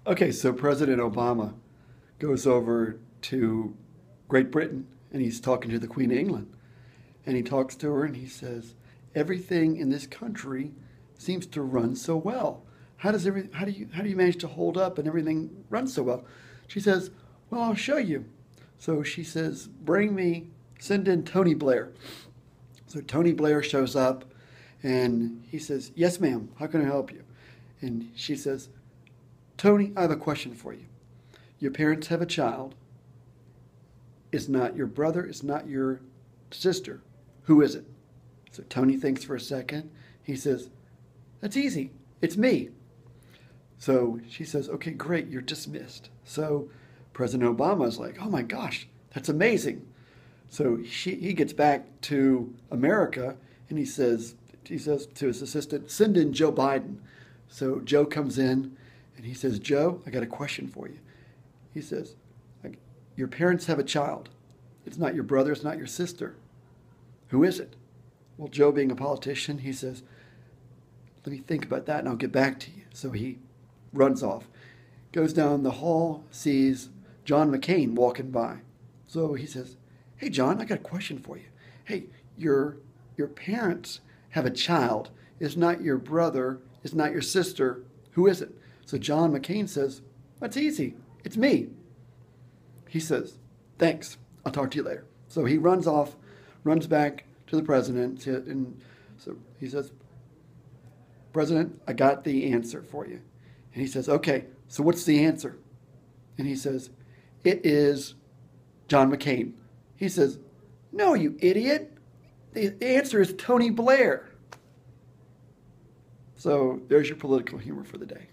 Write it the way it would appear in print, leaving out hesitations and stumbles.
Okay, so President Obama goes over to Great Britain and he's talking to the Queen of England. And he talks to her and he says, "Everything in this country seems to run so well. How do you manage to hold up and everything runs so well?" She says, "Well, I'll show you." So she says, send in Tony Blair. So Tony Blair shows up and he says, "Yes, ma'am, how can I help you?" And she says, "Tony, I have a question for you. Your parents have a child. It's not your brother, it's not your sister. Who is it?" So Tony thinks for a second. He says, "That's easy. It's me." So she says, "Okay, great, you're dismissed." So President Obama is like, "Oh my gosh, that's amazing." So he gets back to America and he says to his assistant, "Send in Joe Biden." So Joe comes in and he says, "Joe, I got a question for you." He says, "Your parents have a child. It's not your brother, it's not your sister. Who is it?" Well, Joe, being a politician, he says, "Let me think about that and I'll get back to you." So he runs off, goes down the hall, sees John McCain walking by. So he says, "Hey, John, I got a question for you. Hey, your parents have a child. It's not your brother, it's not your sister. Who is it?" So John McCain says, "That's easy. It's me." He says, "Thanks. I'll talk to you later." So he runs off, runs back to the president, and so he says, "President, I got the answer for you." And he says, "Okay, so what's the answer?" And he says, "It is John McCain." He says, "No, you idiot. The answer is Tony Blair." So there's your political humor for the day.